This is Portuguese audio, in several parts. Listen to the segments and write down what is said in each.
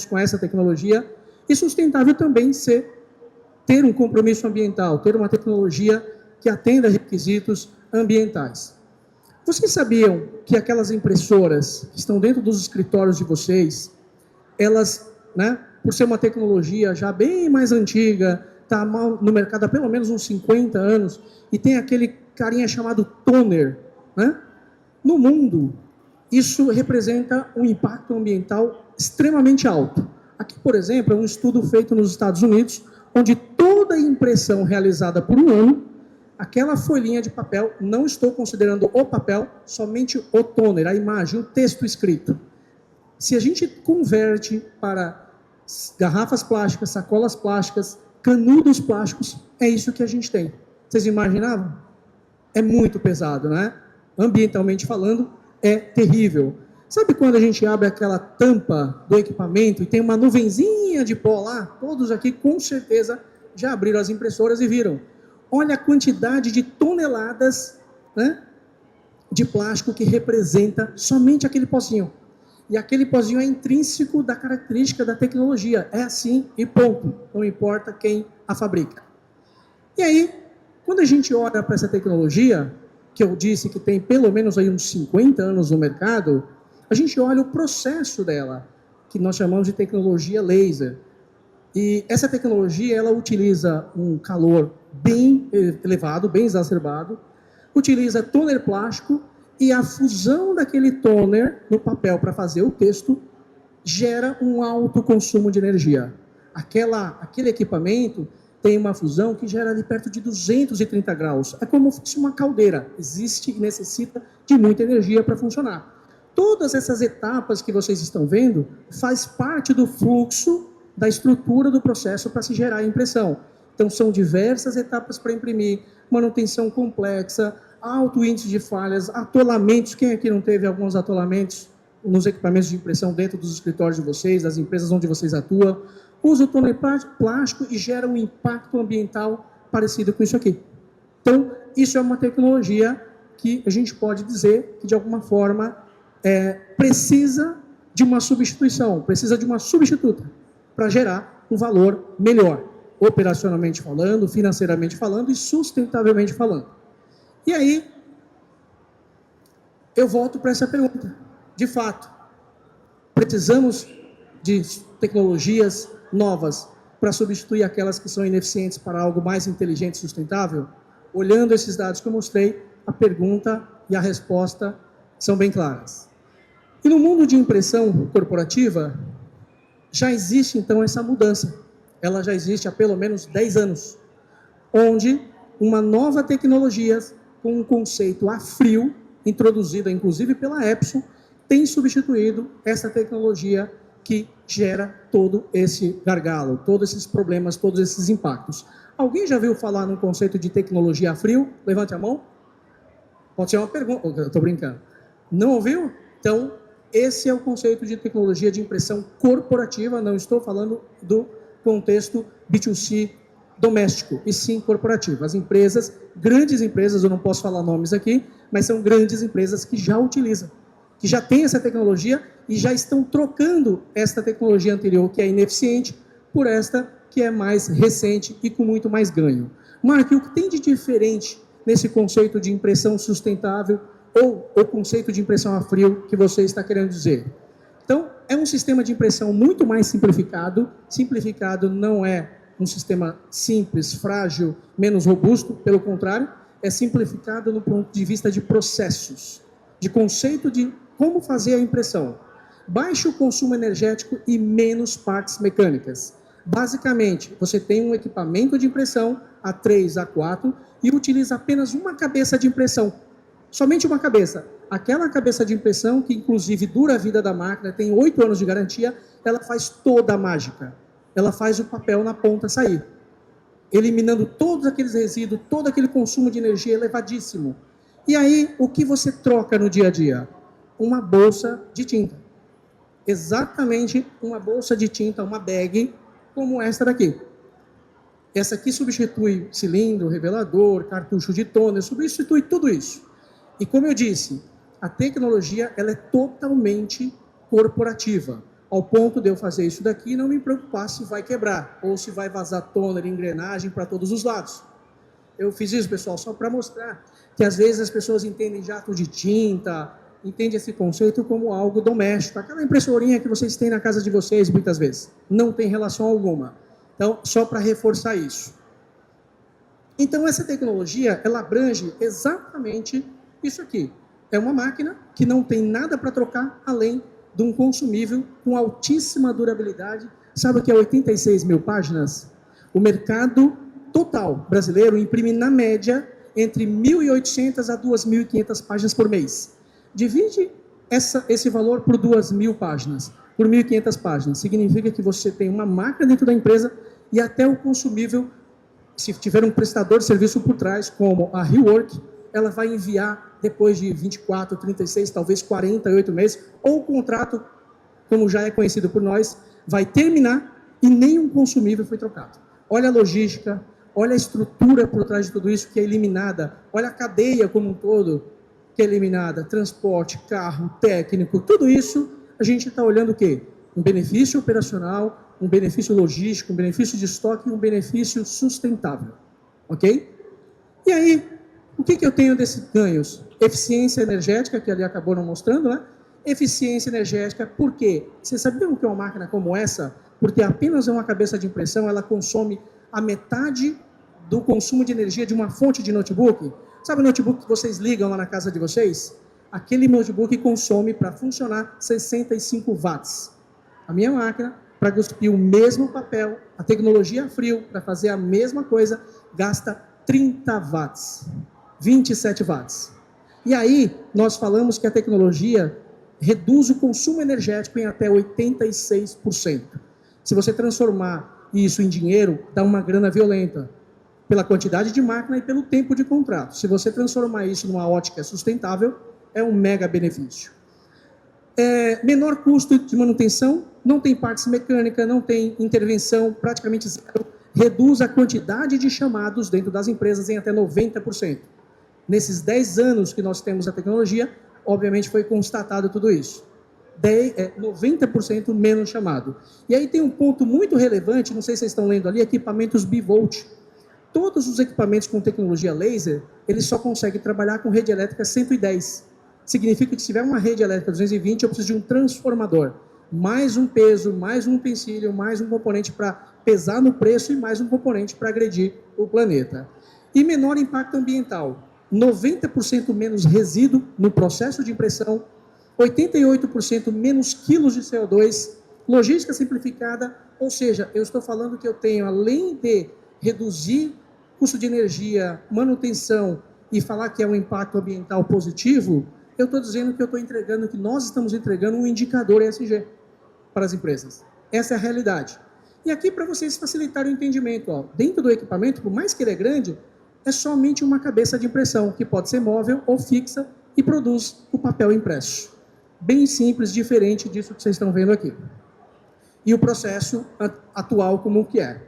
com essa tecnologia, e sustentável também ter um compromisso ambiental, ter uma tecnologia que atenda a requisitos ambientais. Vocês sabiam que aquelas impressoras que estão dentro dos escritórios de vocês, elas, por ser uma tecnologia já bem mais antiga, está no mercado há pelo menos uns 50 anos, e tem aquele carinha chamado toner, no mundo, isso representa um impacto ambiental extremamente alto. Aqui, por exemplo, é um estudo feito nos Estados Unidos, onde toda impressão realizada por um ano, aquela folhinha de papel, não estou considerando o papel, somente o toner, a imagem, o texto escrito. Se a gente converte para garrafas plásticas, sacolas plásticas, canudos plásticos, é isso que a gente tem. Vocês imaginavam? É muito pesado, né? Ambientalmente falando, é terrível. Sabe quando a gente abre aquela tampa do equipamento e tem uma nuvenzinha de pó lá? Todos aqui, com certeza, já abriram as impressoras e viram. Olha a quantidade de toneladas, de plástico que representa somente aquele pozinho. E aquele pozinho é intrínseco da característica da tecnologia. É assim e ponto. Não importa quem a fabrica. E aí, quando a gente olha para essa tecnologia, que eu disse que tem pelo menos aí uns 50 anos no mercado, a gente olha o processo dela, que nós chamamos de tecnologia laser. E essa tecnologia, ela utiliza um calor bem elevado, bem exacerbado, utiliza toner plástico, e a fusão daquele toner no papel para fazer o texto gera um alto consumo de energia. Aquele equipamento tem uma fusão que gera ali perto de 230 graus. É como se fosse uma caldeira. Existe e necessita de muita energia para funcionar. Todas essas etapas que vocês estão vendo faz parte do fluxo da estrutura do processo para se gerar a impressão. Então, são diversas etapas para imprimir, manutenção complexa, alto índice de falhas, atolamentos. Quem aqui não teve alguns atolamentos nos equipamentos de impressão dentro dos escritórios de vocês, das empresas onde vocês atuam? Usa o toner plástico e gera um impacto ambiental parecido com isso aqui. Então, isso é uma tecnologia que a gente pode dizer que, de alguma forma, precisa de uma substituição, precisa de uma substituta para gerar um valor melhor, operacionalmente falando, financeiramente falando e sustentavelmente falando. E aí, eu volto para essa pergunta. De fato, precisamos de tecnologias novas para substituir aquelas que são ineficientes para algo mais inteligente e sustentável? Olhando esses dados que eu mostrei, a pergunta e a resposta são bem claras. E no mundo de impressão corporativa, já existe então essa mudança. Ela já existe há pelo menos 10 anos, onde uma nova tecnologia com um conceito a frio, introduzida inclusive pela Epson, tem substituído essa tecnologia que gera todo esse gargalo, todos esses problemas, todos esses impactos. Alguém já viu falar no conceito de tecnologia a frio? Levante a mão. Pode ser uma pergunta. Eu estou brincando. Não ouviu? Então, esse é o conceito de tecnologia de impressão corporativa. Não estou falando do contexto B2C doméstico, e sim corporativo. As empresas, grandes empresas, eu não posso falar nomes aqui, mas são grandes empresas que já utilizam, que já têm essa tecnologia e já estão trocando esta tecnologia anterior, que é ineficiente, por esta que é mais recente e com muito mais ganho. Mark, o que tem de diferente nesse conceito de impressão sustentável ou o conceito de impressão a frio que você está querendo dizer? Então, é um sistema de impressão muito mais simplificado. Simplificado não é um sistema simples, frágil, menos robusto, pelo contrário, é simplificado no ponto de vista de processos, de conceito de como fazer a impressão. Baixo consumo energético e menos partes mecânicas. Basicamente, você tem um equipamento de impressão A3, A4 e utiliza apenas uma cabeça de impressão. Somente uma cabeça. Aquela cabeça de impressão, que inclusive dura a vida da máquina, tem 8 anos de garantia, ela faz toda a mágica. Ela faz o papel na ponta sair, eliminando todos aqueles resíduos, todo aquele consumo de energia elevadíssimo. E aí, o que você troca no dia a dia? Uma bolsa de tinta. Exatamente uma bolsa de tinta, uma bag, como esta daqui. Essa aqui substitui cilindro, revelador, cartucho de toner, substitui tudo isso. E como eu disse, a tecnologia ela é totalmente corporativa. ao ponto de eu fazer isso daqui e não me preocupar se vai quebrar, ou se vai vazar toner, engrenagem para todos os lados. Eu fiz isso, pessoal, só para mostrar que às vezes as pessoas entendem jato de tinta, entendem esse conceito como algo doméstico. Aquela impressorinha que vocês têm na casa de vocês, muitas vezes. Não tem relação alguma. Então, só para reforçar isso. Então, essa tecnologia, ela abrange exatamente isso aqui. É uma máquina que não tem nada para trocar além de um consumível com altíssima durabilidade. Sabe o que é 86 mil páginas? O mercado total brasileiro imprime, na média, entre 1.800 a 2.500 páginas por mês. Divide esse valor por 2.000 páginas, por 1.500 páginas. Significa que você tem uma máquina dentro da empresa e até o consumível, se tiver um prestador de serviço por trás, como a Rework, ela vai enviar depois de 24, 36, talvez 48 meses, ou o contrato, como já é conhecido por nós, vai terminar e nenhum consumível foi trocado. Olha a logística, olha a estrutura por trás de tudo isso que é eliminada, olha a cadeia como um todo que é eliminada, transporte, carro, técnico, tudo isso a gente está olhando o quê? Um benefício operacional, um benefício logístico, um benefício de estoque e um benefício sustentável, ok? E aí, o que eu tenho desses ganhos? Eficiência energética, que ali acabou não mostrando, né? Eficiência energética, por quê? Vocês sabiam que uma máquina como essa, porque apenas uma cabeça de impressão, ela consome a metade do consumo de energia de uma fonte de notebook? Sabe o notebook que vocês ligam lá na casa de vocês? Aquele notebook consome, para funcionar, 65 watts. A minha máquina, para cuspir o mesmo papel, a tecnologia frio, para fazer a mesma coisa, gasta 30 watts. 27 watts. E aí, nós falamos que a tecnologia reduz o consumo energético em até 86%. Se você transformar isso em dinheiro, dá uma grana violenta, pela quantidade de máquina e pelo tempo de contrato. Se você transformar isso numa ótica sustentável, é um mega benefício. Menor custo de manutenção, não tem partes mecânicas, não tem intervenção, praticamente zero. Reduz a quantidade de chamados dentro das empresas em até 90%. Nesses 10 anos que nós temos a tecnologia, obviamente foi constatado tudo isso. 90% menos chamado. E aí tem um ponto muito relevante, não sei se vocês estão lendo ali, equipamentos bivolt. Todos os equipamentos com tecnologia laser, eles só conseguem trabalhar com rede elétrica 110. Significa que se tiver uma rede elétrica 220, eu preciso de um transformador. Mais um peso, mais um utensílio, mais um componente para pesar no preço e mais um componente para agredir o planeta. E menor impacto ambiental. 90% menos resíduo no processo de impressão, 88% menos quilos de CO2, logística simplificada, ou seja, eu estou falando que eu tenho, além de reduzir custo de energia, manutenção e falar que é um impacto ambiental positivo, eu estou dizendo que eu estou entregando, que nós estamos entregando um indicador ESG para as empresas. Essa é a realidade. E aqui, para vocês facilitarem o entendimento, ó, dentro do equipamento, por mais que ele é grande, é somente uma cabeça de impressão, que pode ser móvel ou fixa e produz o papel impresso. Bem simples, diferente disso que vocês estão vendo aqui. E o processo atual como que é.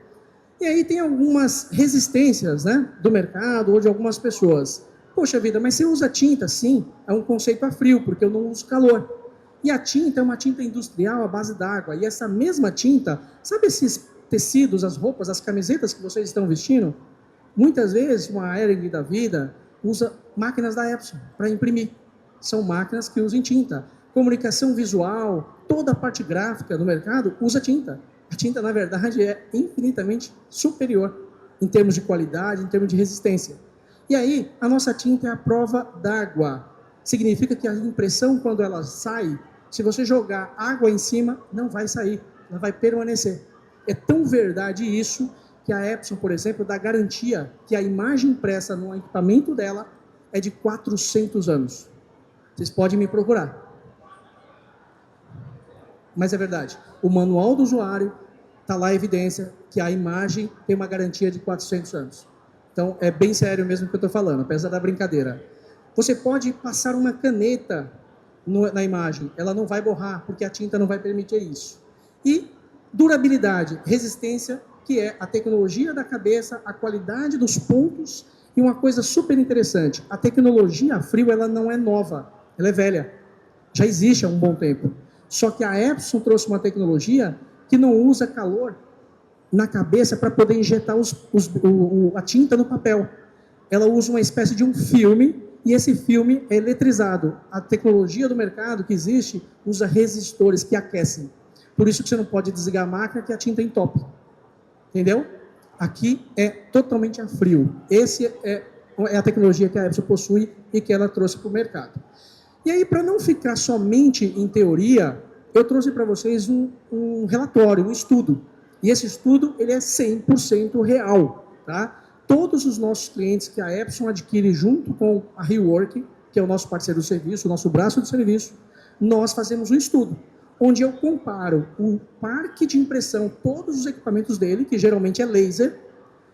E aí tem algumas resistências, né, do mercado ou de algumas pessoas. Poxa vida, mas você usa tinta? Sim, é um conceito a frio, porque eu não uso calor. E a tinta é uma tinta industrial à base d'água. E essa mesma tinta, sabe esses tecidos, as roupas, as camisetas que vocês estão vestindo? Muitas vezes, uma Hering da vida usa máquinas da Epson para imprimir. São máquinas que usam tinta. Comunicação visual, toda a parte gráfica do mercado usa tinta. A tinta, na verdade, é infinitamente superior em termos de qualidade, em termos de resistência. E aí, a nossa tinta é a prova d'água. Significa que a impressão, quando ela sai, se você jogar água em cima, não vai sair, ela vai permanecer. É tão verdade isso que a Epson, por exemplo, dá garantia que a imagem impressa no equipamento dela é de 400 anos. Vocês podem me procurar. Mas é verdade. O manual do usuário está lá a evidência que a imagem tem uma garantia de 400 anos. Então, é bem sério mesmo o que eu estou falando, apesar da brincadeira. Você pode passar uma caneta na imagem, ela não vai borrar, porque a tinta não vai permitir isso. E durabilidade, resistência, que é a tecnologia da cabeça, a qualidade dos pontos, e uma coisa super interessante, a tecnologia a frio, ela não é nova, ela é velha, já existe há um bom tempo. Só que a Epson trouxe uma tecnologia que não usa calor na cabeça para poder injetar a tinta no papel. Ela usa uma espécie de um filme, e esse filme é eletrizado. A tecnologia do mercado que existe usa resistores que aquecem. Por isso que você não pode desligar a máquina que a tinta entope. Entendeu? Aqui é totalmente a frio. Essa é a tecnologia que a Epson possui e que ela trouxe para o mercado. E aí, para não ficar somente em teoria, eu trouxe para vocês um relatório, um estudo. E esse estudo ele é 100% real. Tá? Todos os nossos clientes que a Epson adquire junto com a Rework, que é o nosso parceiro do serviço, o nosso braço de serviço, nós fazemos um estudo, onde eu comparo o parque de impressão, todos os equipamentos dele, que geralmente é laser,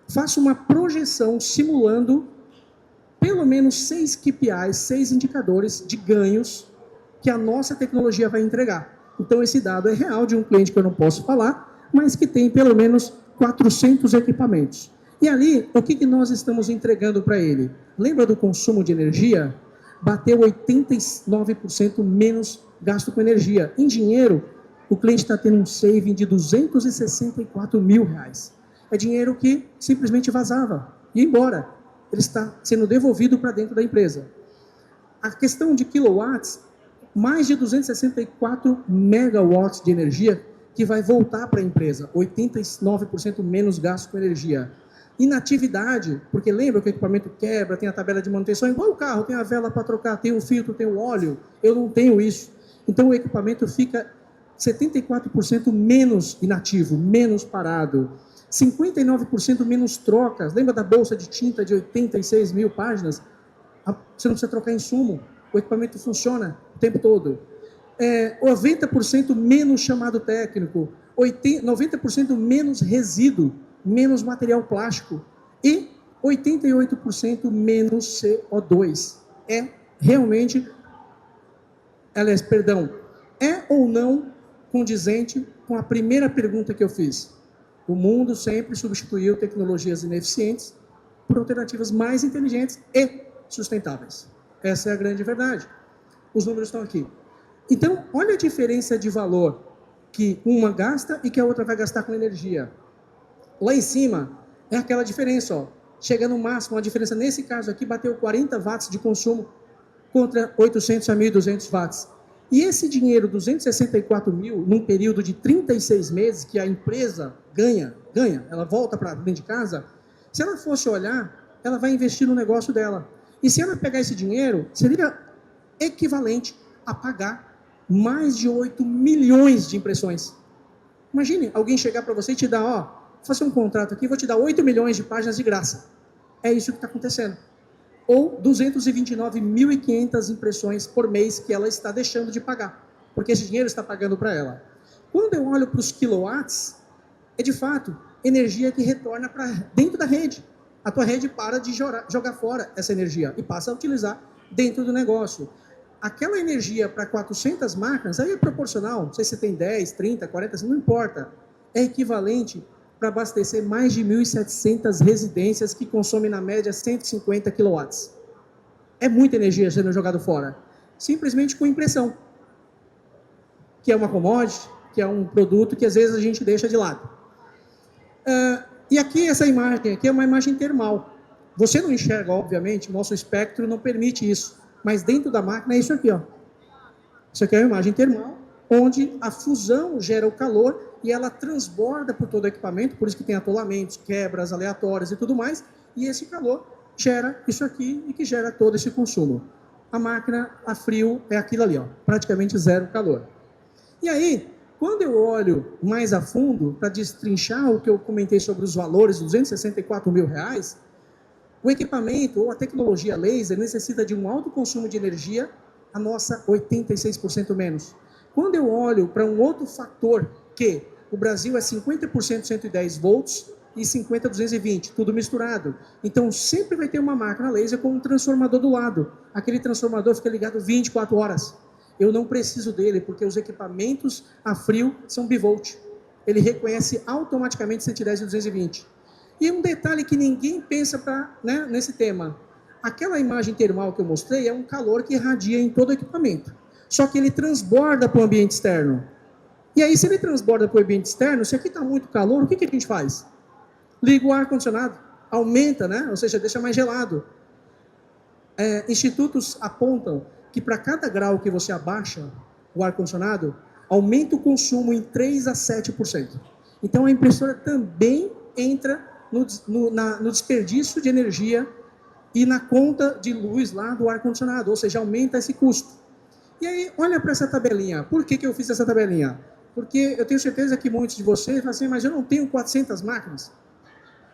faço uma projeção simulando pelo menos 6 KPIs, 6 indicadores de ganhos que a nossa tecnologia vai entregar. Então, esse dado é real de um cliente que eu não posso falar, mas que tem pelo menos 400 equipamentos. E ali, o que nós estamos entregando para ele? Lembra do consumo de energia? Bateu 89% menos gasto com energia. Em dinheiro, o cliente está tendo um saving de R$264 mil. É dinheiro que simplesmente vazava, ia embora. Ele está sendo devolvido para dentro da empresa. A questão de quilowatts, mais de 264 megawatts de energia que vai voltar para a empresa, 89% menos gasto com energia. Inatividade, porque lembra que o equipamento quebra, tem a tabela de manutenção, igual o carro, tem a vela para trocar, tem o filtro, tem o óleo, eu não tenho isso. Então o equipamento fica 74% menos inativo, menos parado. 59% menos trocas. Lembra da bolsa de tinta de 86 mil páginas? Você não precisa trocar insumo. O equipamento funciona o tempo todo. 90% menos chamado técnico. 90% menos resíduo, menos material plástico. E 88% menos CO2. É realmente, aliás, perdão, é ou não condizente com a primeira pergunta que eu fiz? O mundo sempre substituiu tecnologias ineficientes por alternativas mais inteligentes e sustentáveis. Essa é a grande verdade. Os números estão aqui. Então, olha a diferença de valor que uma gasta e que a outra vai gastar com energia. Lá em cima é aquela diferença, ó. Chega no máximo, a diferença nesse caso aqui bateu 40 watts de consumo contra 800 a 1.200 watts. E esse dinheiro, 264 mil, num período de 36 meses, que a empresa ganha, ela volta para dentro de casa, se ela fosse olhar, ela vai investir no negócio dela. E se ela pegar esse dinheiro, seria equivalente a pagar mais de 8 milhões de impressões. Imagine alguém chegar para você e te dar, ó, vou fazer um contrato aqui, vou te dar 8 milhões de páginas de graça. É isso que está acontecendo. Ou 229.500 impressões por mês que ela está deixando de pagar, porque esse dinheiro está pagando para ela. Quando eu olho para os quilowatts, é de fato energia que retorna para dentro da rede. A tua rede para de jogar fora essa energia e passa a utilizar dentro do negócio. Aquela energia para 400 máquinas, aí é proporcional, não sei se você tem 10, 30, 40, não importa. É equivalente para abastecer mais de 1.700 residências que consomem na média 150 quilowatts. É muita energia sendo jogada fora. Simplesmente com impressão. Que é uma commodity, que é um produto que às vezes a gente deixa de lado. E aqui essa imagem aqui é uma imagem termal. Você não enxerga, obviamente, o nosso espectro não permite isso. Mas dentro da máquina é isso aqui, ó. Isso aqui é uma imagem termal, onde a fusão gera o calor e ela transborda por todo o equipamento, por isso que tem atolamentos, quebras aleatórias e tudo mais, e esse calor gera isso aqui e que gera todo esse consumo. A máquina a frio é aquilo ali, ó, praticamente zero calor. E aí, quando eu olho mais a fundo, para destrinchar o que eu comentei sobre os valores, 264 mil reais, o equipamento ou a tecnologia laser necessita de um alto consumo de energia, a nossa 86% menos. Quando eu olho para um outro fator, que o Brasil é 50% 110 volts e 50% 220, tudo misturado. Então sempre vai ter uma máquina laser com um transformador do lado. Aquele transformador fica ligado 24 horas. Eu não preciso dele, porque os equipamentos a frio são bivolt. Ele reconhece automaticamente 110 e 220. E um detalhe que ninguém pensa nesse tema. Aquela imagem termal que eu mostrei é um calor que irradia em todo o equipamento. só que ele transborda para o ambiente externo. E aí, se ele transborda para o ambiente externo, se aqui está muito calor, o que a gente faz? Liga o ar-condicionado, aumenta, né? Ou seja, deixa mais gelado. Institutos apontam que para cada grau que você abaixa o ar-condicionado, aumenta o consumo em 3 a 7%. Então, a impressora também entra no desperdício de energia e na conta de luz lá do ar-condicionado, ou seja, aumenta esse custo. E aí, olha para essa tabelinha. Por que eu fiz essa tabelinha? Porque eu tenho certeza que muitos de vocês falam assim, mas eu não tenho 400 máquinas.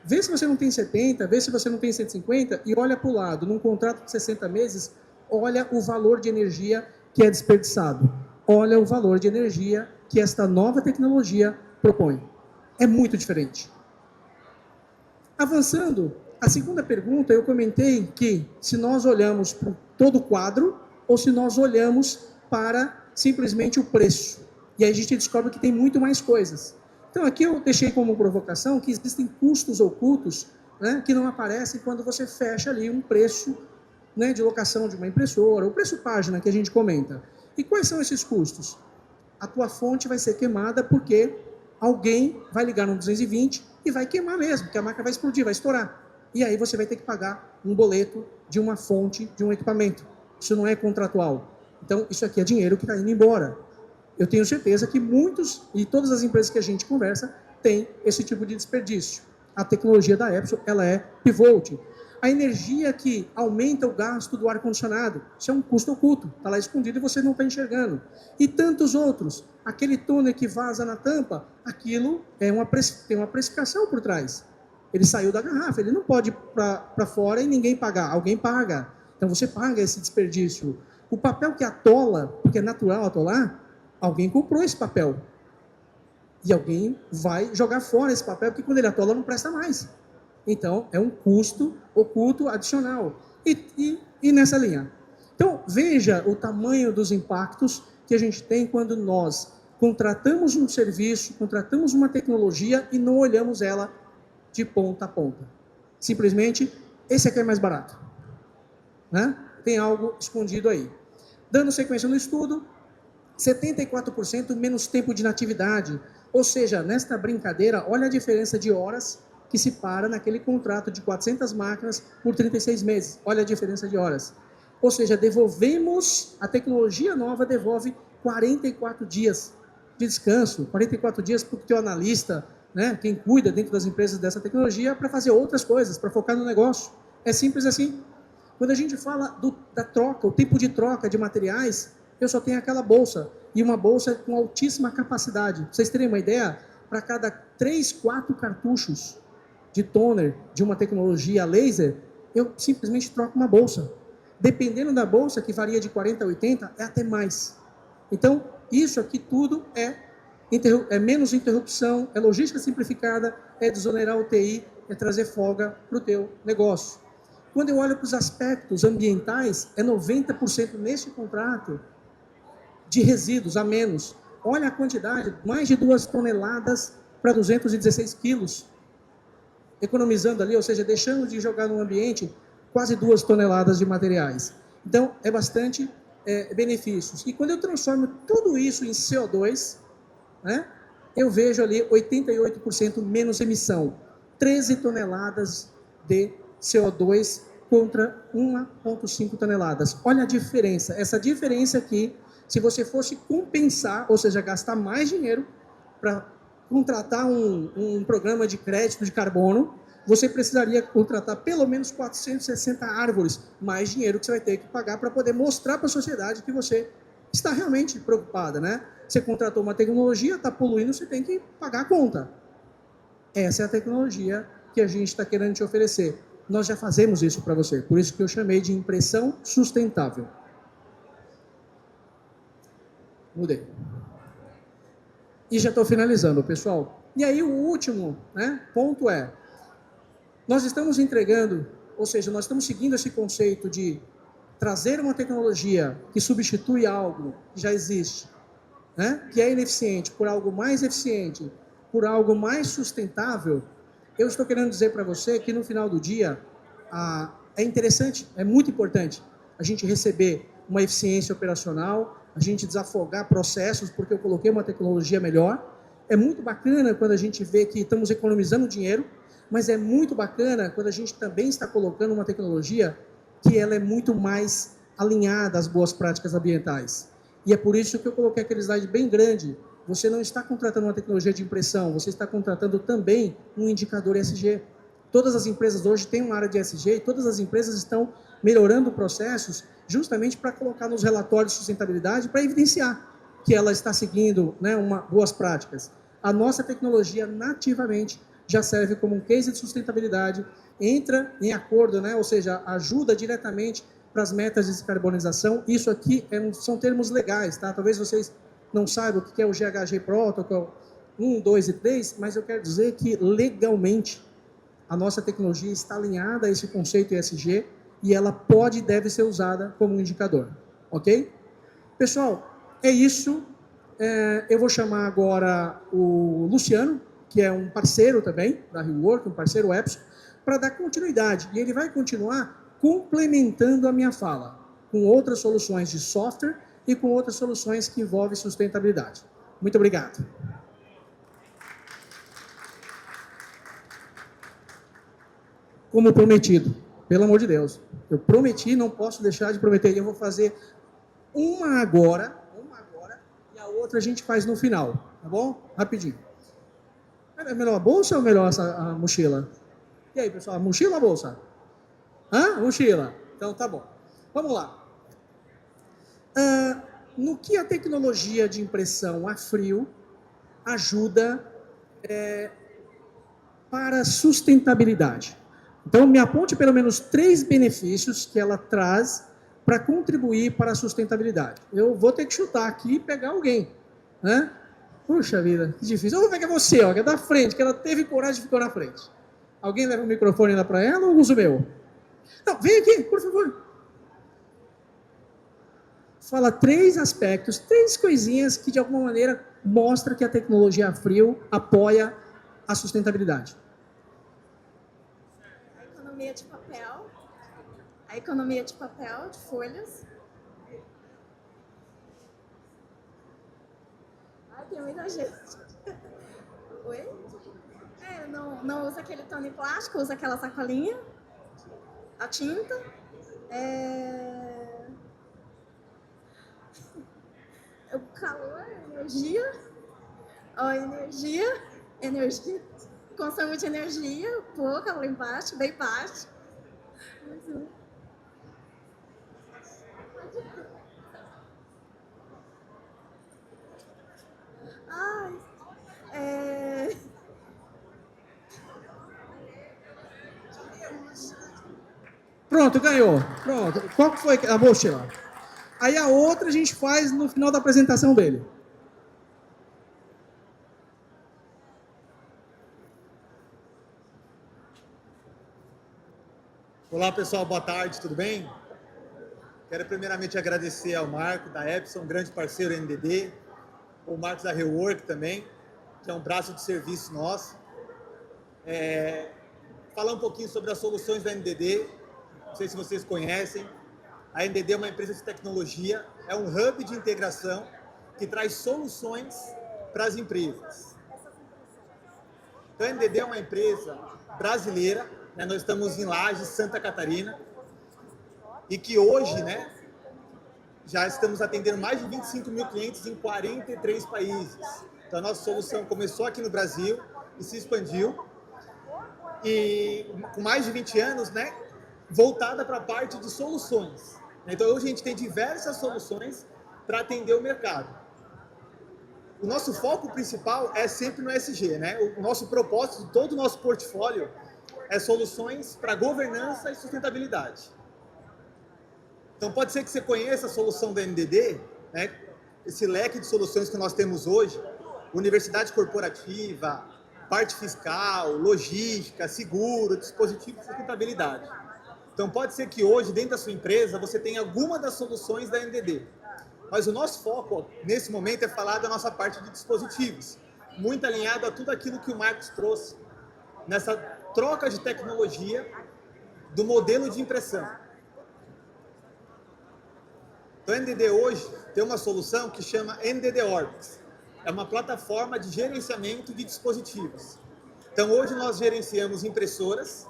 Vê se você não tem 70, vê se você não tem 150 e olha para o lado. Num contrato de 60 meses, olha o valor de energia que é desperdiçado. Olha o valor de energia que esta nova tecnologia propõe. É muito diferente. Avançando, a segunda pergunta, eu comentei que se nós olhamos para todo o quadro ou se nós olhamos para simplesmente o preço. E aí a gente descobre que tem muito mais coisas. Então aqui eu deixei como provocação que existem custos ocultos, né, que não aparecem quando você fecha ali um preço, né, de locação de uma impressora, o preço página que a gente comenta. E quais são esses custos? A tua fonte vai ser queimada porque alguém vai ligar no 220 e vai queimar mesmo, porque a máquina vai explodir, vai estourar. E aí você vai ter que pagar um boleto de uma fonte, de um equipamento. Isso não é contratual. Então, isso aqui é dinheiro que está indo embora. Eu tenho certeza que muitos, e todas as empresas que a gente conversa, têm esse tipo de desperdício. A tecnologia da Epson, ela é pivot. A energia que aumenta o gasto do ar-condicionado, isso é um custo oculto, está lá escondido e você não está enxergando. E tantos outros. Aquele toner que vaza na tampa, aquilo tem uma precificação por trás. Ele saiu da garrafa, ele não pode ir para fora e ninguém pagar, alguém paga. Então você paga esse desperdício. O papel que atola, porque é natural atolar, alguém comprou esse papel. E alguém vai jogar fora esse papel, porque quando ele atola não presta mais. Então, é um custo oculto adicional. E nessa linha? Então, veja o tamanho dos impactos que a gente tem quando nós contratamos um serviço, contratamos uma tecnologia e não olhamos ela de ponta a ponta. Simplesmente, esse aqui é mais barato. Né? Tem algo escondido aí. Dando sequência no estudo, 74% menos tempo de natividade. Ou seja, nesta brincadeira, olha a diferença de horas que se para naquele contrato de 400 máquinas por 36 meses. Olha a diferença de horas. Ou seja, devolvemos, a tecnologia nova devolve 44 dias de descanso, 44 dias para o teu analista, né, quem cuida dentro das empresas dessa tecnologia, para fazer outras coisas, para focar no negócio. É simples assim. Quando a gente fala da troca, o tempo de troca de materiais, eu só tenho aquela bolsa, e uma bolsa com altíssima capacidade. Pra vocês terem uma ideia, para cada 3, 4 cartuchos de toner de uma tecnologia laser, eu simplesmente troco uma bolsa. Dependendo da bolsa, que varia de 40 a 80, é até mais. Então, isso aqui tudo é menos interrupção, é logística simplificada, é desonerar o TI, é trazer folga para o teu negócio. Quando eu olho para os aspectos ambientais, é 90% neste contrato de resíduos a menos. Olha a quantidade, mais de 2 toneladas para 216 quilos. Economizando ali, ou seja, deixando de jogar no ambiente quase 2 toneladas de materiais. Então, é bastante benefícios. E quando eu transformo tudo isso em CO2, né, eu vejo ali 88% menos emissão. 13 toneladas de CO2 contra 1,5 toneladas. Olha a diferença. Essa diferença aqui, se você fosse compensar, ou seja, gastar mais dinheiro para contratar um programa de crédito de carbono, você precisaria contratar pelo menos 460 árvores, mais dinheiro que você vai ter que pagar para poder mostrar para a sociedade que você está realmente preocupada, né? Você contratou uma tecnologia, está poluindo, você tem que pagar a conta. Essa é a tecnologia que a gente está querendo te oferecer. Nós já fazemos isso para você, por isso que eu chamei de impressão sustentável. Mudei. E já estou finalizando, pessoal. E aí o último, né, ponto é, nós estamos entregando, ou seja, nós estamos seguindo esse conceito de trazer uma tecnologia que substitui algo que já existe, né, que é ineficiente, por algo mais eficiente, por algo mais sustentável. Eu estou querendo dizer para você que no final do dia, é interessante, é muito importante a gente receber uma eficiência operacional, a gente desafogar processos porque eu coloquei uma tecnologia melhor. É muito bacana quando a gente vê que estamos economizando dinheiro, mas é muito bacana quando a gente também está colocando uma tecnologia que ela é muito mais alinhada às boas práticas ambientais. E é por isso que eu coloquei aquele slide bem grande. Você não está contratando uma tecnologia de impressão, você está contratando também um indicador ESG. Todas as empresas hoje têm uma área de ESG e todas as empresas estão melhorando processos justamente para colocar nos relatórios de sustentabilidade para evidenciar que ela está seguindo, né, boas práticas. A nossa tecnologia nativamente já serve como um case de sustentabilidade, entra em acordo, né, ou seja, ajuda diretamente para as metas de descarbonização. Isso aqui são termos legais, tá? Talvez vocês não saibam o que é o GHG Protocol 1, 2 e 3, mas eu quero dizer que legalmente a nossa tecnologia está alinhada a esse conceito ESG e ela pode e deve ser usada como um indicador, ok? Pessoal, é isso. Eu vou chamar agora o Luciano, que é um parceiro também da ReWork, um parceiro Epson, para dar continuidade. E ele vai continuar complementando a minha fala, com outras soluções de software e com outras soluções que envolvem sustentabilidade. Muito obrigado. Como prometido, pelo amor de Deus. Eu prometi, não posso deixar de prometer. Eu vou fazer uma agora, e a outra a gente faz no final, tá bom? Rapidinho. É melhor a bolsa ou melhor a mochila? E aí, pessoal, mochila ou a bolsa? Mochila. Então tá bom. Vamos lá. No que a tecnologia de impressão a frio ajuda para a sustentabilidade? Então, me aponte pelo menos 3 benefícios que ela traz para contribuir para a sustentabilidade. Eu vou ter que chutar aqui e pegar alguém, né? Puxa vida, que difícil. Eu vou pegar você, ó, que é da frente, que ela teve coragem de ficar na frente. Alguém leva o microfone lá para ela ou usa o meu? Não, vem aqui, por favor. Fala 3 aspectos, 3 coisinhas que de alguma maneira mostra que a tecnologia a frio apoia a sustentabilidade. A economia de papel, de folhas. Tem muita gente. Oi? Não usa aquele tono em plástico, usa aquela sacolinha. A tinta. O calor, energia. Consumo de energia, pouca, lá embaixo, bem baixo. Pronto, ganhou. Pronto. Qual que foi a mochila? Aí a outra a gente faz no final da apresentação dele. Olá pessoal, boa tarde, tudo bem? Quero primeiramente agradecer ao Marco da Epson, um grande parceiro NDD, o Marcos da ReWork também, que é um braço de serviço nosso. Falar um pouquinho sobre as soluções da NDD, não sei se vocês conhecem. A NDD é uma empresa de tecnologia, é um hub de integração que traz soluções para as empresas. Então a NDD é uma empresa brasileira, né? Nós estamos em Lages, Santa Catarina, e que hoje, né, já estamos atendendo mais de 25 mil clientes em 43 países. Então a nossa solução começou aqui no Brasil e se expandiu, e com mais de 20 anos, né, voltada para a parte de soluções. Então hoje a gente tem diversas soluções para atender o mercado. O nosso foco principal é sempre no ESG, né? O nosso propósito de todo o nosso portfólio é soluções para governança e sustentabilidade. Então pode ser que você conheça a solução da NDD, né? Esse leque de soluções que nós temos hoje, universidade corporativa, parte fiscal, logística, seguro, dispositivo de sustentabilidade. Então pode ser que hoje, dentro da sua empresa, você tenha alguma das soluções da NDD. Mas o nosso foco, nesse momento, é falar da nossa parte de dispositivos, muito alinhado a tudo aquilo que o Marcos trouxe, nessa troca de tecnologia do modelo de impressão. Então, a NDD hoje tem uma solução que chama NDD Orbix. É uma plataforma de gerenciamento de dispositivos. Então, hoje nós gerenciamos impressoras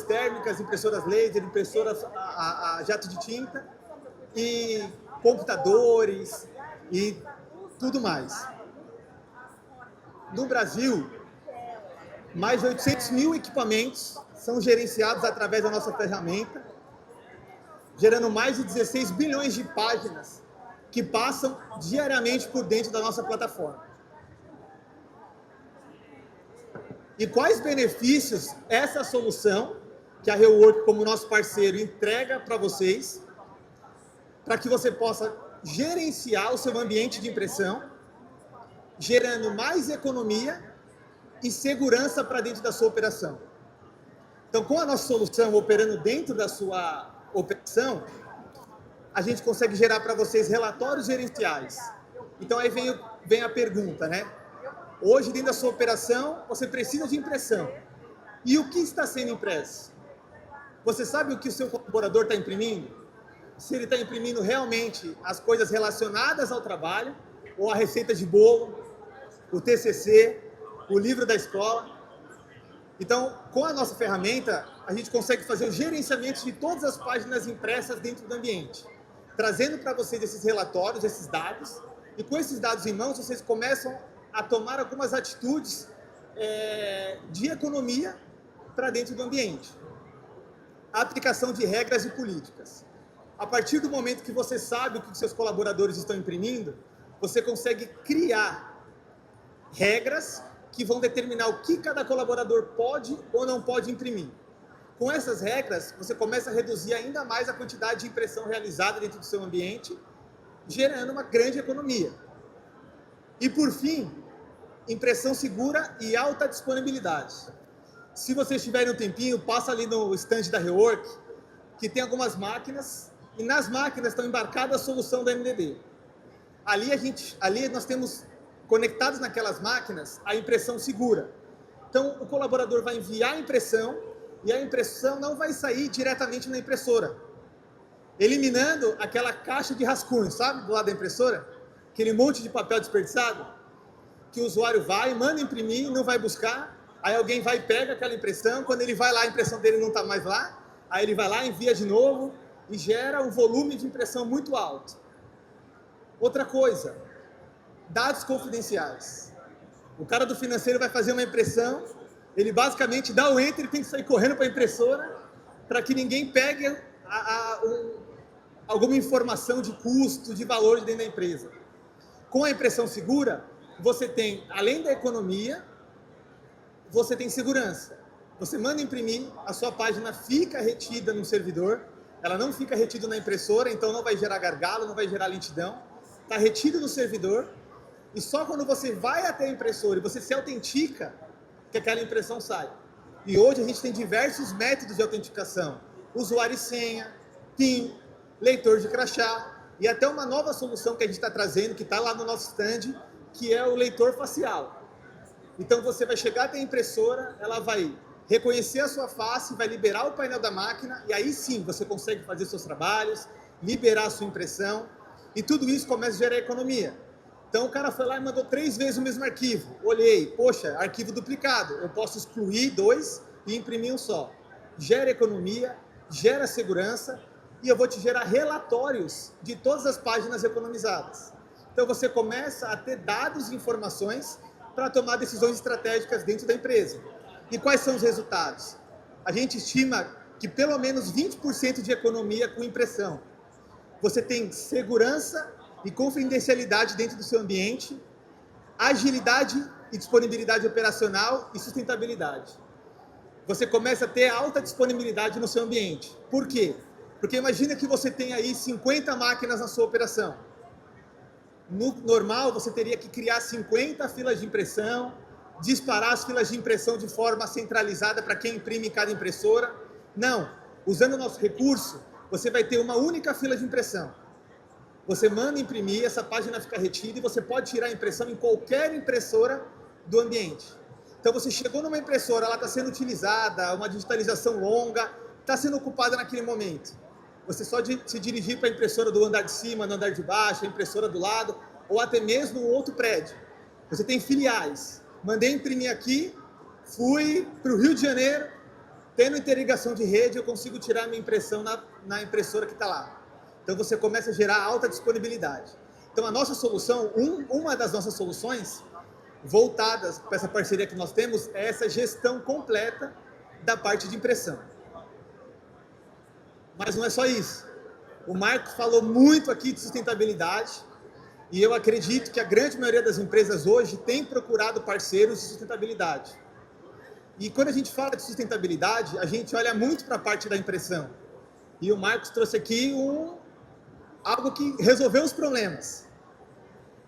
térmicas, impressoras laser, impressoras a jato de tinta e computadores e tudo mais. No Brasil, mais de 800 mil equipamentos são gerenciados através da nossa ferramenta, gerando mais de 16 bilhões de páginas que passam diariamente por dentro da nossa plataforma. E quais benefícios essa solução, que a Rework, como nosso parceiro, entrega para vocês, para que você possa gerenciar o seu ambiente de impressão, gerando mais economia e segurança para dentro da sua operação. Então, com a nossa solução operando dentro da sua operação, a gente consegue gerar para vocês relatórios gerenciais. Então, aí vem a pergunta, né? Hoje, dentro da sua operação, você precisa de impressão. E o que está sendo impresso? Você sabe o que o seu colaborador está imprimindo? Se ele está imprimindo realmente as coisas relacionadas ao trabalho, ou a receita de bolo, o TCC, o livro da escola. Então, com a nossa ferramenta, a gente consegue fazer o gerenciamento de todas as páginas impressas dentro do ambiente, trazendo para vocês esses relatórios, esses dados, e com esses dados em mãos, vocês começam a tomar algumas atitudes de economia para dentro do ambiente. A aplicação de regras e políticas. A partir do momento que você sabe o que seus colaboradores estão imprimindo, você consegue criar regras que vão determinar o que cada colaborador pode ou não pode imprimir. Com essas regras, você começa a reduzir ainda mais a quantidade de impressão realizada dentro do seu ambiente, gerando uma grande economia. E, por fim, impressão segura e alta disponibilidade. Se vocês tiverem um tempinho, passa ali no stand da Rework, que tem algumas máquinas, e nas máquinas estão embarcadas a solução da NDD. Ali nós temos conectados naquelas máquinas a impressão segura. Então, o colaborador vai enviar a impressão e a impressão não vai sair diretamente na impressora, eliminando aquela caixa de rascunho, sabe, do lado da impressora? Aquele monte de papel desperdiçado, que o usuário vai, manda imprimir, não vai buscar, aí alguém vai e pega aquela impressão, quando ele vai lá, a impressão dele não está mais lá, aí ele vai lá, envia de novo e gera um volume de impressão muito alto. Outra coisa, dados confidenciais. O cara do financeiro vai fazer uma impressão, ele basicamente dá o enter e tem que sair correndo para a impressora para que ninguém pegue alguma informação de custo, de valor dentro da empresa. Com a impressão segura, você tem, além da economia, você tem segurança. Você manda imprimir, a sua página fica retida no servidor, ela não fica retida na impressora, então não vai gerar gargalo, não vai gerar lentidão, está retido no servidor, e só quando você vai até a impressora e você se autentica, que aquela impressão sai. E hoje a gente tem diversos métodos de autenticação, usuário e senha, PIN, leitor de crachá, e até uma nova solução que a gente está trazendo, que está lá no nosso stand, que é o leitor facial. Então você vai chegar até a impressora, ela vai reconhecer a sua face, vai liberar o painel da máquina, e aí sim você consegue fazer seus trabalhos, liberar a sua impressão, e tudo isso começa a gerar economia. Então o cara foi lá e mandou 3 vezes o mesmo arquivo. Olhei, poxa, arquivo duplicado, eu posso excluir 2 e imprimir um só. Gera economia, gera segurança, e eu vou te gerar relatórios de todas as páginas economizadas. Então você começa a ter dados e informações para tomar decisões estratégicas dentro da empresa. E quais são os resultados? A gente estima que pelo menos 20% de economia com impressão. Você tem segurança e confidencialidade dentro do seu ambiente, agilidade e disponibilidade operacional e sustentabilidade. Você começa a ter alta disponibilidade no seu ambiente. Por quê? Porque imagina que você tem aí 50 máquinas na sua operação. No normal, você teria que criar 50 filas de impressão, disparar as filas de impressão de forma centralizada para quem imprime em cada impressora. Não. Usando o nosso recurso, você vai ter uma única fila de impressão. Você manda imprimir, essa página fica retida e você pode tirar a impressão em qualquer impressora do ambiente. Então você chegou numa impressora, ela está sendo utilizada, uma digitalização longa, está sendo ocupada naquele momento. você só se dirigir para a impressora do andar de cima, no andar de baixo, a impressora do lado, ou até mesmo um outro prédio. Você tem filiais. Mandei imprimir aqui, fui para o Rio de Janeiro, tendo interligação de rede, eu consigo tirar minha impressão na impressora que está lá. Então você começa a gerar alta disponibilidade. Então a nossa solução, uma das nossas soluções, voltadas para essa parceria que nós temos, é essa gestão completa da parte de impressão. Mas não é só isso. O Marcos falou muito aqui de sustentabilidade, e eu acredito que a grande maioria das empresas hoje tem procurado parceiros de sustentabilidade. E quando a gente fala de sustentabilidade, a gente olha muito para a parte da impressão. E o Marcos trouxe aqui algo que resolveu os problemas.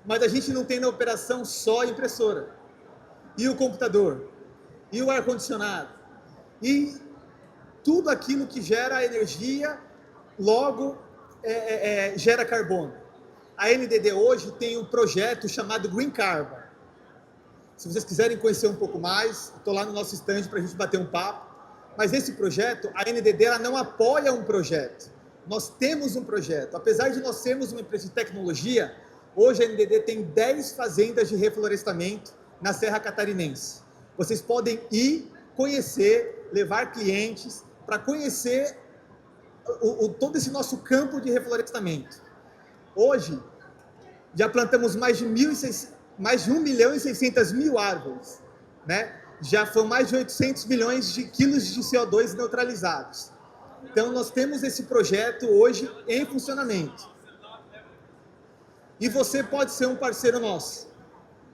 Mas a gente não tem na operação só a impressora, e o computador, e o ar-condicionado, e tudo aquilo que gera energia, logo gera carbono. A NDD hoje tem um projeto chamado Green Carbon. Se vocês quiserem conhecer um pouco mais, estou lá no nosso stand para a gente bater um papo. Mas esse projeto, a NDD ela não apoia um projeto. Nós temos um projeto. Apesar de nós sermos uma empresa de tecnologia, hoje a NDD tem 10 fazendas de reflorestamento na Serra Catarinense. Vocês podem ir conhecer, levar clientes para conhecer todo esse nosso campo de reflorestamento. Hoje, já plantamos mais de 1.600.000 árvores, né? Já foram mais de 800 milhões de quilos de CO2 neutralizados. Então, nós temos esse projeto hoje em funcionamento. E você pode ser um parceiro nosso.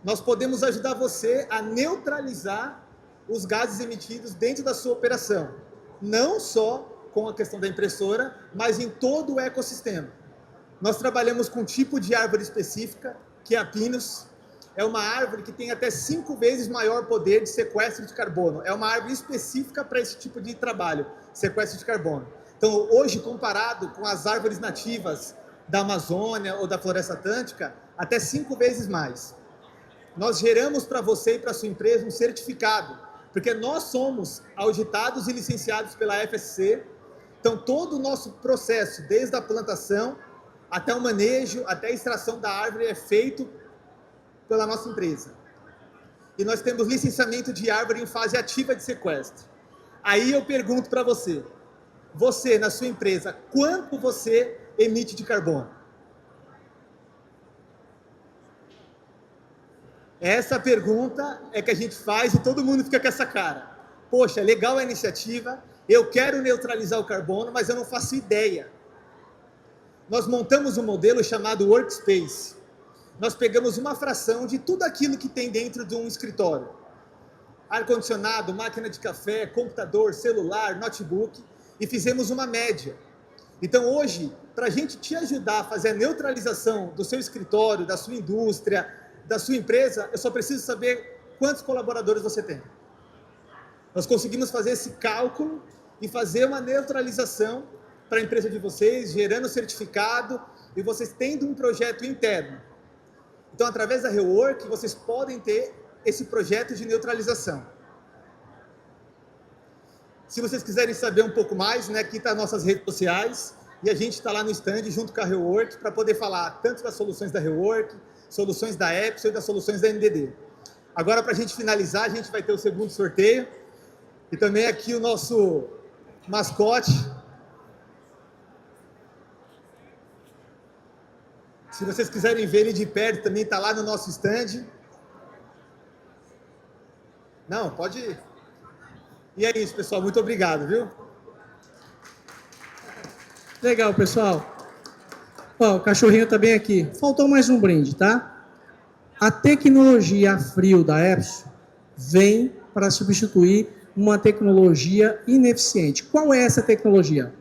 Nós podemos ajudar você a neutralizar os gases emitidos dentro da sua operação. Não só com a questão da impressora, mas em todo o ecossistema. Nós trabalhamos com um tipo de árvore específica, que é a Pinus. É uma árvore que tem até 5 vezes maior poder de sequestro de carbono. É uma árvore específica para esse tipo de trabalho, sequestro de carbono. Então, hoje, comparado com as árvores nativas da Amazônia ou da Floresta Atlântica, até 5 vezes mais. Nós geramos para você e para a sua empresa um certificado, porque nós somos auditados e licenciados pela FSC. Então, todo o nosso processo, desde a plantação até o manejo, até a extração da árvore, é feito pela nossa empresa. E nós temos licenciamento de árvore em fase ativa de sequestro. Aí eu pergunto para você, na sua empresa, quanto você emite de carbono? Essa pergunta é que a gente faz e todo mundo fica com essa cara. Poxa, legal a iniciativa, eu quero neutralizar o carbono, mas eu não faço ideia. Nós montamos um modelo chamado Workspace. Nós pegamos uma fração de tudo aquilo que tem dentro de um escritório. Ar-condicionado, máquina de café, computador, celular, notebook, e fizemos uma média. Então hoje, para a gente te ajudar a fazer a neutralização do seu escritório, da sua indústria, da sua empresa, eu só preciso saber quantos colaboradores você tem. Nós conseguimos fazer esse cálculo e fazer uma neutralização para a empresa de vocês, gerando certificado e vocês tendo um projeto interno. Então, através da Rework, vocês podem ter esse projeto de neutralização. Se vocês quiserem saber um pouco mais, né, aqui estão as nossas redes sociais e a gente está lá no stand junto com a Rework para poder falar tanto das soluções da Rework, soluções da Epson e das soluções da NDD. Agora, para a gente finalizar, a gente vai ter o segundo sorteio e também aqui o nosso mascote. Se vocês quiserem ver ele de perto, também está lá no nosso stand. Não, pode ir. E é isso, pessoal. Muito obrigado, viu? Legal, pessoal. Ó, o cachorrinho está bem aqui. Faltou mais um brinde, tá? A tecnologia a frio da Epson vem para substituir uma tecnologia ineficiente. Qual é essa tecnologia?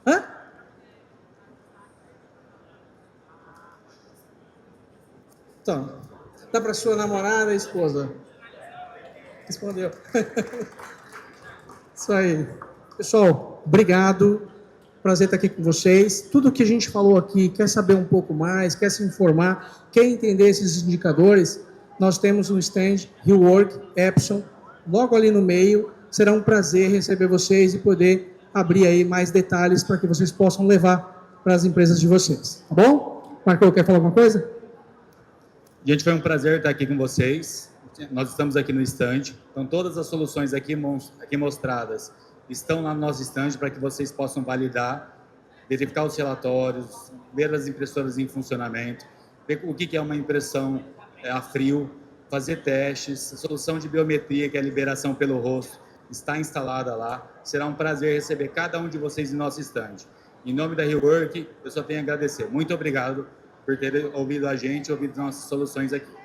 Hã? Então, dá para sua namorada e esposa. Respondeu. Isso aí. Pessoal, obrigado. Prazer estar aqui com vocês. Tudo que a gente falou aqui, quer saber um pouco mais, quer se informar, quer entender esses indicadores, nós temos um stand, Rework, Epson, logo ali no meio. Será um prazer receber vocês e poder abrir aí mais detalhes para que vocês possam levar para as empresas de vocês, tá bom? Marcão, quer falar alguma coisa? Gente, foi um prazer estar aqui com vocês. Nós estamos aqui no stand, então todas as soluções aqui mostradas estão lá no nosso stand para que vocês possam validar, verificar os relatórios, ver as impressoras em funcionamento, ver o que é uma impressão a frio, fazer testes, a solução de biometria, que é a liberação pelo rosto, está instalada lá. Será um prazer receber cada um de vocês em nosso stand. Em nome da ReWork, eu só tenho a agradecer. Muito obrigado por ter ouvido a gente, ouvido nossas soluções aqui.